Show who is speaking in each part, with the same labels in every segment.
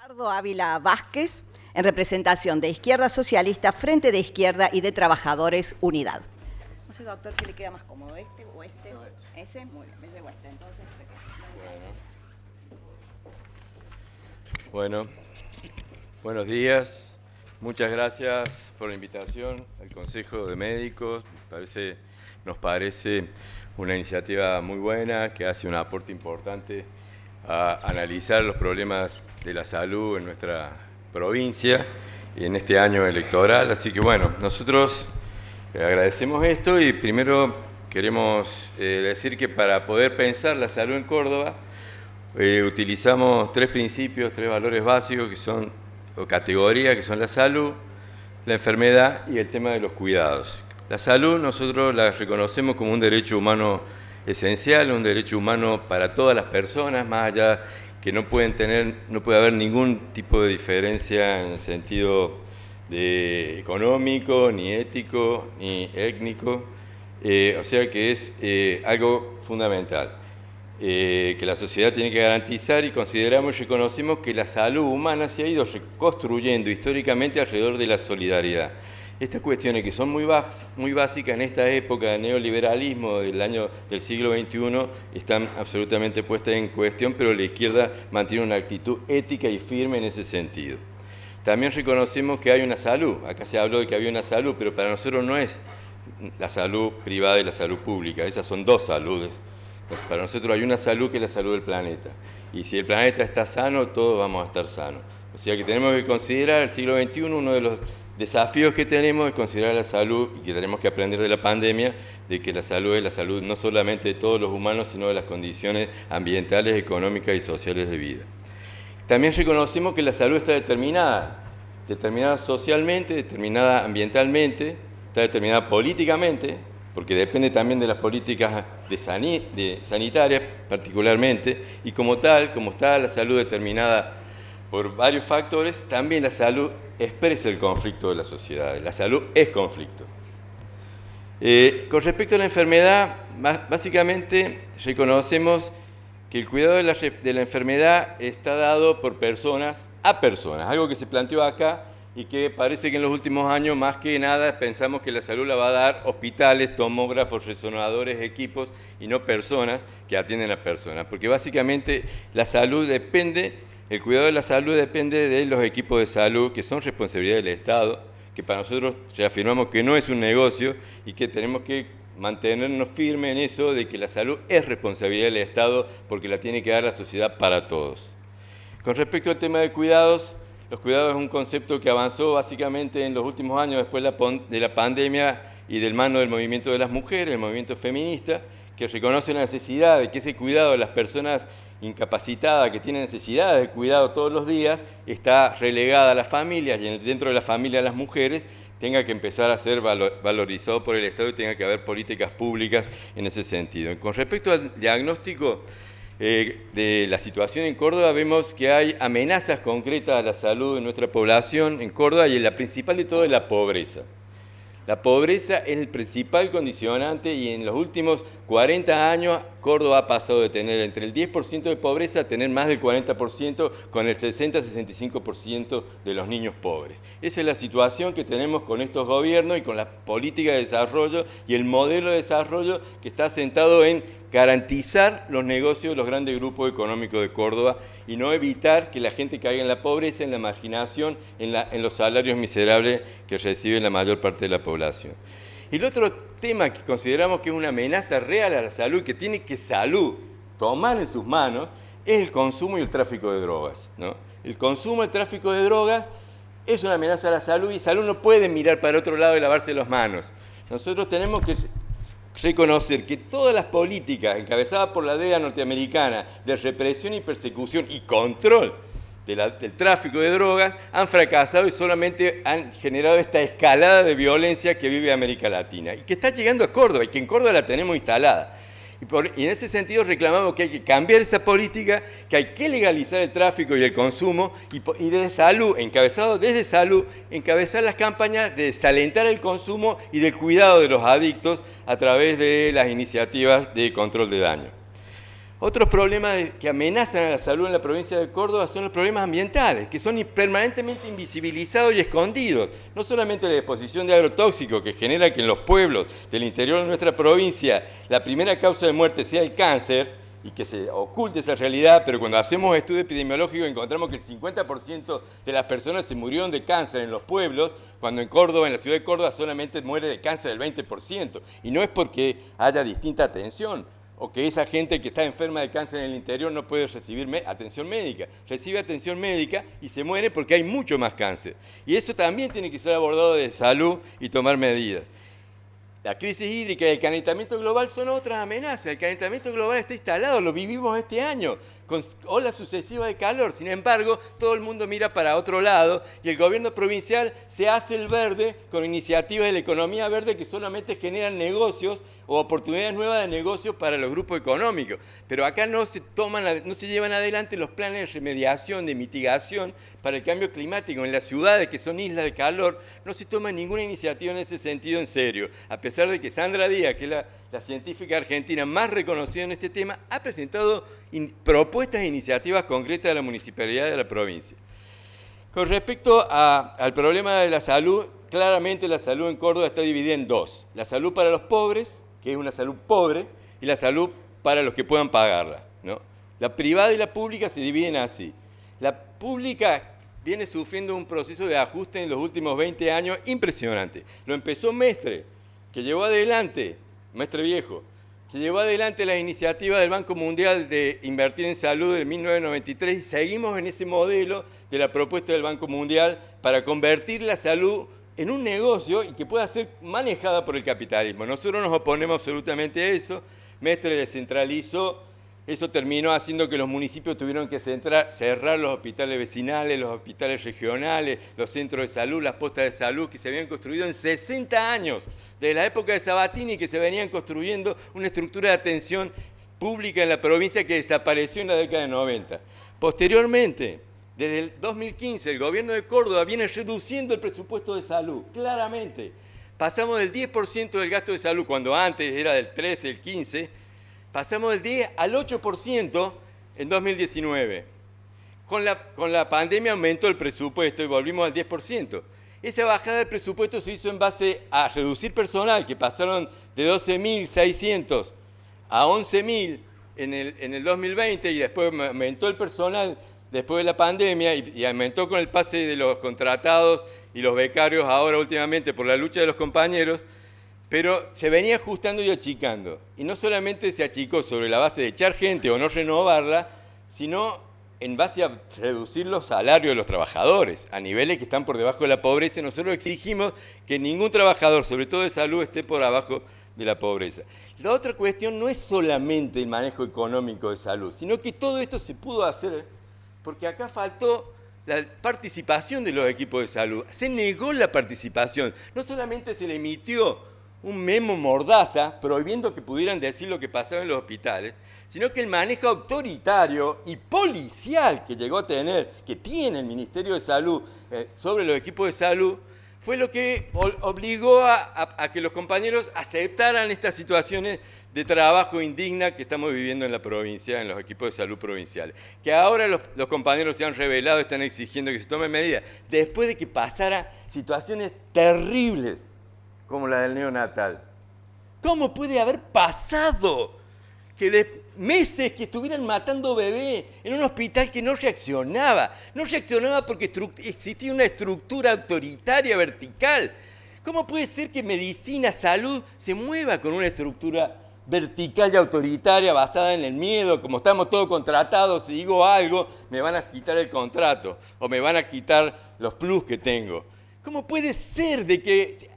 Speaker 1: Ricardo Ávila Vázquez, en representación de Izquierda Socialista, Frente de Izquierda y de Trabajadores Unidad. No sé, doctor, ¿qué le queda más cómodo, este o este?
Speaker 2: No, este.
Speaker 1: ¿Ese? Muy bien, me llevo este, entonces.
Speaker 2: Bueno, buenos días. Muchas gracias por la invitación al Consejo de Médicos. Nos parece una iniciativa muy buena que hace un aporte importante a analizar los problemas de la salud en nuestra provincia y en este año electoral. Así que bueno, nosotros agradecemos esto y primero queremos decir que para poder pensar la salud en Córdoba utilizamos tres principios, tres valores básicos que son, o categorías, que son la salud, la enfermedad y el tema de los cuidados. La salud nosotros la reconocemos como un derecho humano esencial, un derecho humano para todas las personas, más allá que no puede haber ningún tipo de diferencia en el sentido económico, ni ético, ni étnico, o sea que es algo fundamental. Que la sociedad tiene que garantizar y consideramos y reconocemos que la salud humana se ha ido reconstruyendo históricamente alrededor de la solidaridad. Estas cuestiones que son muy básicas en esta época del neoliberalismo del siglo XXI están absolutamente puestas en cuestión, pero la izquierda mantiene una actitud ética y firme en ese sentido. También reconocemos que hay una salud, acá se habló de que había una salud, pero para nosotros no es la salud privada y la salud pública, esas son dos saludes. Entonces, para nosotros hay una salud que es la salud del planeta, y si el planeta está sano, todos vamos a estar sanos. O sea que tenemos que considerar el siglo XXI, uno de los desafíos que tenemos es considerar la salud, y que tenemos que aprender de la pandemia, de que la salud es la salud no solamente de todos los humanos, sino de las condiciones ambientales, económicas y sociales de vida. También reconocemos que la salud está determinada socialmente, determinada ambientalmente, está determinada políticamente, porque depende también de las políticas sanitarias particularmente, y como tal, como está la salud determinada por varios factores, también la salud expresa el conflicto de la sociedad. La salud es conflicto. Con respecto a la enfermedad, básicamente reconocemos que el cuidado de la enfermedad está dado por personas a personas, algo que se planteó acá y que parece que en los últimos años más que nada pensamos que la salud la va a dar hospitales, tomógrafos, resonadores, equipos y no personas que atienden a personas, porque básicamente el cuidado de la salud depende de los equipos de salud que son responsabilidad del Estado, que para nosotros reafirmamos que no es un negocio y que tenemos que mantenernos firmes en eso de que la salud es responsabilidad del Estado porque la tiene que dar la sociedad para todos. Con respecto al tema de cuidados, los cuidados es un concepto que avanzó básicamente en los últimos años después de la pandemia y del mano del movimiento de las mujeres, el movimiento feminista, que reconoce la necesidad de que ese cuidado de las personas incapacitadas que tienen necesidades de cuidado todos los días está relegada a las familias y dentro de la familia a las mujeres tenga que empezar a ser valorizado por el Estado y tenga que haber políticas públicas en ese sentido. Con respecto al diagnóstico de la situación en Córdoba, vemos que hay amenazas concretas a la salud de nuestra población en Córdoba y la principal de todo es la pobreza. La pobreza es el principal condicionante y en los últimos 40 años Córdoba ha pasado de tener entre el 10% de pobreza a tener más del 40% con el 60-65% de los niños pobres. Esa es la situación que tenemos con estos gobiernos y con la política de desarrollo y el modelo de desarrollo que está asentado en garantizar los negocios de los grandes grupos económicos de Córdoba y no evitar que la gente caiga en la pobreza, en la marginación, en los salarios miserables que recibe la mayor parte de la población. Y el otro tema que consideramos que es una amenaza real a la salud, que tiene que salud tomar en sus manos, es el consumo y el tráfico de drogas, ¿no? El consumo y el tráfico de drogas es una amenaza a la salud y salud no puede mirar para otro lado y lavarse las manos. Nosotros tenemos que reconocer que todas las políticas encabezadas por la DEA norteamericana de represión y persecución y control del tráfico de drogas han fracasado y solamente han generado esta escalada de violencia que vive América Latina y que está llegando a Córdoba y que en Córdoba la tenemos instalada. Y en ese sentido reclamamos que hay que cambiar esa política, que hay que legalizar el tráfico y el consumo y desde salud, encabezar las campañas de desalentar el consumo y del cuidado de los adictos a través de las iniciativas de control de daño. Otros problemas que amenazan a la salud en la provincia de Córdoba son los problemas ambientales, que son permanentemente invisibilizados y escondidos. No solamente la exposición de agrotóxicos, que genera que en los pueblos del interior de nuestra provincia la primera causa de muerte sea el cáncer, y que se oculte esa realidad, pero cuando hacemos estudios epidemiológicos encontramos que el 50% de las personas se murieron de cáncer en los pueblos, cuando en Córdoba, en la ciudad de Córdoba, solamente muere de cáncer el 20%. Y no es porque haya distinta atención, o que esa gente que está enferma de cáncer en el interior no puede recibir atención médica. Recibe atención médica y se muere porque hay mucho más cáncer. Y eso también tiene que ser abordado de salud y tomar medidas. La crisis hídrica y el calentamiento global son otras amenazas. El calentamiento global está instalado, lo vivimos este año, con olas sucesivas de calor. Sin embargo, todo el mundo mira para otro lado y el gobierno provincial se hace el verde con iniciativas de la economía verde que solamente generan negocios o oportunidades nuevas de negocios para los grupos económicos. Pero acá no se llevan adelante los planes de remediación, de mitigación para el cambio climático. En las ciudades, que son islas de calor, no se toma ninguna iniciativa en ese sentido en serio. A pesar de que Sandra Díaz, que es la científica argentina más reconocida en este tema, ha presentado propuestas e iniciativas concretas de la municipalidad de la provincia. Con respecto al problema de la salud, claramente la salud en Córdoba está dividida en dos. La salud para los pobres, que es una salud pobre, y la salud para los que puedan pagarla, ¿no? La privada y la pública se dividen así. La pública viene sufriendo un proceso de ajuste en los últimos 20 años impresionante. Lo empezó Mestre, que llevó adelante, Mestre Viejo, que llevó adelante la iniciativa del Banco Mundial de invertir en salud en 1993 y seguimos en ese modelo de la propuesta del Banco Mundial para convertir la salud en un negocio y que pueda ser manejada por el capitalismo. Nosotros nos oponemos absolutamente a eso. Mestre descentralizó, eso terminó haciendo que los municipios tuvieron que cerrar los hospitales vecinales, los hospitales regionales, los centros de salud, las postas de salud que se habían construido en 60 años, desde la época de Sabatini, que se venían construyendo una estructura de atención pública en la provincia que desapareció en la década de 90. Posteriormente, desde el 2015, el gobierno de Córdoba viene reduciendo el presupuesto de salud, claramente. Pasamos del 10% del gasto de salud, cuando antes era del 13, el 15%, pasamos del 10 al 8% en 2019. Con la pandemia aumentó el presupuesto y volvimos al 10%. Esa bajada del presupuesto se hizo en base a reducir personal, que pasaron de 12.600 a 11.000 en el 2020 y después aumentó el personal después de la pandemia y aumentó con el pase de los contratados y los becarios ahora últimamente por la lucha de los compañeros, pero se venía ajustando y achicando. Y no solamente se achicó sobre la base de echar gente o no renovarla, sino en base a reducir los salarios de los trabajadores a niveles que están por debajo de la pobreza. Nosotros exigimos que ningún trabajador, sobre todo de salud, esté por abajo de la pobreza. La otra cuestión no es solamente el manejo económico de salud, sino que todo esto se pudo hacer porque acá faltó la participación de los equipos de salud. Se negó la participación. No solamente se le emitió un memo mordaza prohibiendo que pudieran decir lo que pasaba en los hospitales, sino que el manejo autoritario y policial que llegó a tener, que tiene el Ministerio de Salud sobre los equipos de salud, fue lo que obligó a que los compañeros aceptaran estas situaciones de trabajo indigna que estamos viviendo en la provincia, en los equipos de salud provinciales. Que ahora los compañeros se han rebelado, están exigiendo que se tomen medidas, después de que pasara situaciones terribles como la del neonatal. ¿Cómo puede haber pasado que de meses que estuvieran matando bebés en un hospital que no reaccionaba? No reaccionaba porque existía una estructura autoritaria vertical. ¿Cómo puede ser que medicina, salud, se mueva con una estructura vertical y autoritaria basada en el miedo? Como estamos todos contratados, si digo algo, me van a quitar el contrato o me van a quitar los plus que tengo. ¿Cómo puede ser de que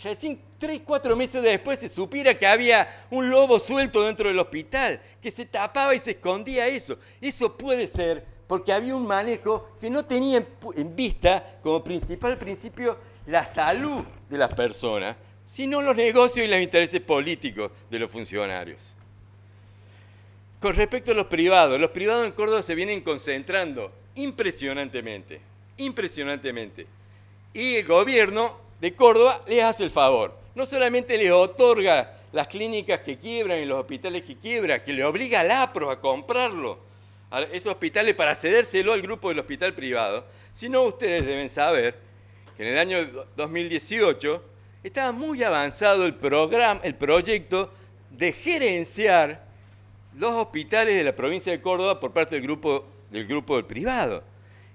Speaker 2: recién 3, 4 meses después se supiera que había un lobo suelto dentro del hospital, que se tapaba y se escondía eso? Eso puede ser porque había un manejo que no tenía en vista como principal principio la salud de las personas, sino los negocios y los intereses políticos de los funcionarios. Con respecto a los privados en Córdoba se vienen concentrando impresionantemente. Y el gobierno de Córdoba les hace el favor. No solamente les otorga las clínicas que quiebran y los hospitales que quiebran, que le obliga al APRO a comprarlo, a esos hospitales para cedérselo al grupo del hospital privado, sino ustedes deben saber que en el año 2018 estaba muy avanzado el proyecto de gerenciar los hospitales de la provincia de Córdoba por parte del grupo del privado.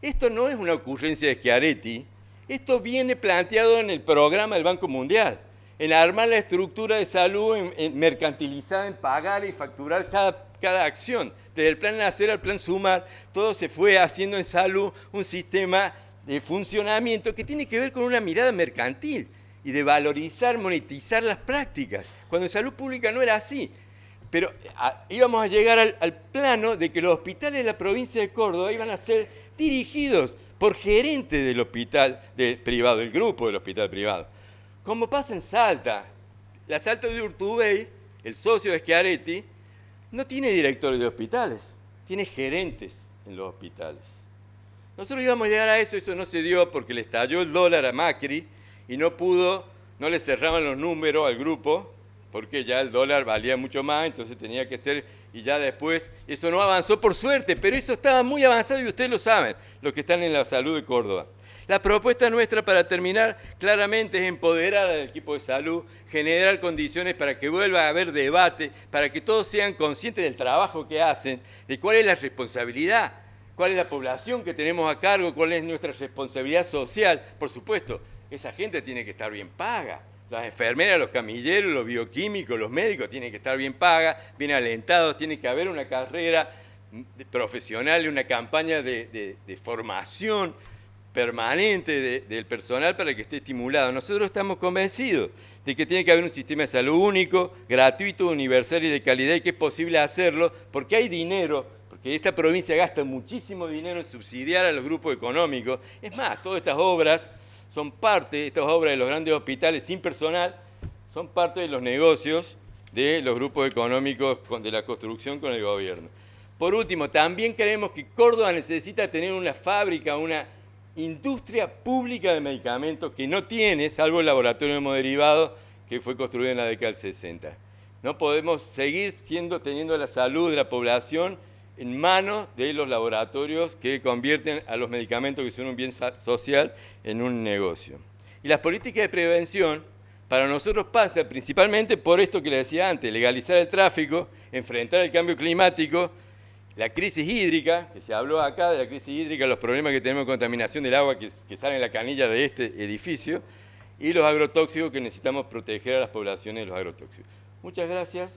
Speaker 2: Esto no es una ocurrencia de Schiaretti, esto viene planteado en el programa del Banco Mundial, en armar la estructura de salud mercantilizada, en pagar y facturar cada acción. Desde el plan Nacer al plan Sumar, todo se fue haciendo en salud un sistema de funcionamiento que tiene que ver con una mirada mercantil y de valorizar, monetizar las prácticas, cuando en salud pública no era así. Pero íbamos a llegar al plano de que los hospitales de la provincia de Córdoba iban a ser dirigidos por gerentes del hospital privado, del grupo del hospital privado. Como pasa en Salta. La Salta de Urtubey, el socio de Schiaretti, no tiene directores de hospitales, tiene gerentes en los hospitales. Nosotros íbamos a llegar a eso no se dio porque le estalló el dólar a Macri y no le cerraban los números al grupo, porque ya el dólar valía mucho más, entonces tenía que ser, y ya después, eso no avanzó por suerte, pero eso estaba muy avanzado y ustedes lo saben, los que están en la salud de Córdoba. La propuesta nuestra, para terminar, claramente es empoderar al equipo de salud, generar condiciones para que vuelva a haber debate, para que todos sean conscientes del trabajo que hacen, de cuál es la responsabilidad, cuál es la población que tenemos a cargo, cuál es nuestra responsabilidad social. Por supuesto, esa gente tiene que estar bien paga. Las enfermeras, los camilleros, los bioquímicos, los médicos tienen que estar bien pagas, bien alentados, tiene que haber una carrera profesional y una campaña de formación permanente del personal para que esté estimulado. Nosotros estamos convencidos de que tiene que haber un sistema de salud único, gratuito, universal y de calidad, y que es posible hacerlo porque hay dinero, porque esta provincia gasta muchísimo dinero en subsidiar a los grupos económicos. Es más, todas estas obras son parte, estas obras de los grandes hospitales sin personal, son parte de los negocios de los grupos económicos de la construcción con el gobierno. Por último, también creemos que Córdoba necesita tener una fábrica, una industria pública de medicamentos que no tiene, salvo el laboratorio de hemoderivados que fue construido en la década del 60. No podemos seguir teniendo la salud de la población en manos de los laboratorios que convierten a los medicamentos, que son un bien social, en un negocio. Y las políticas de prevención para nosotros pasan principalmente por esto que les decía antes: legalizar el tráfico, enfrentar el cambio climático, la crisis hídrica, que se habló acá de la crisis hídrica, los problemas que tenemos de contaminación del agua que sale en la canilla de este edificio, y los agrotóxicos, que necesitamos proteger a las poblaciones de los agrotóxicos. Muchas gracias.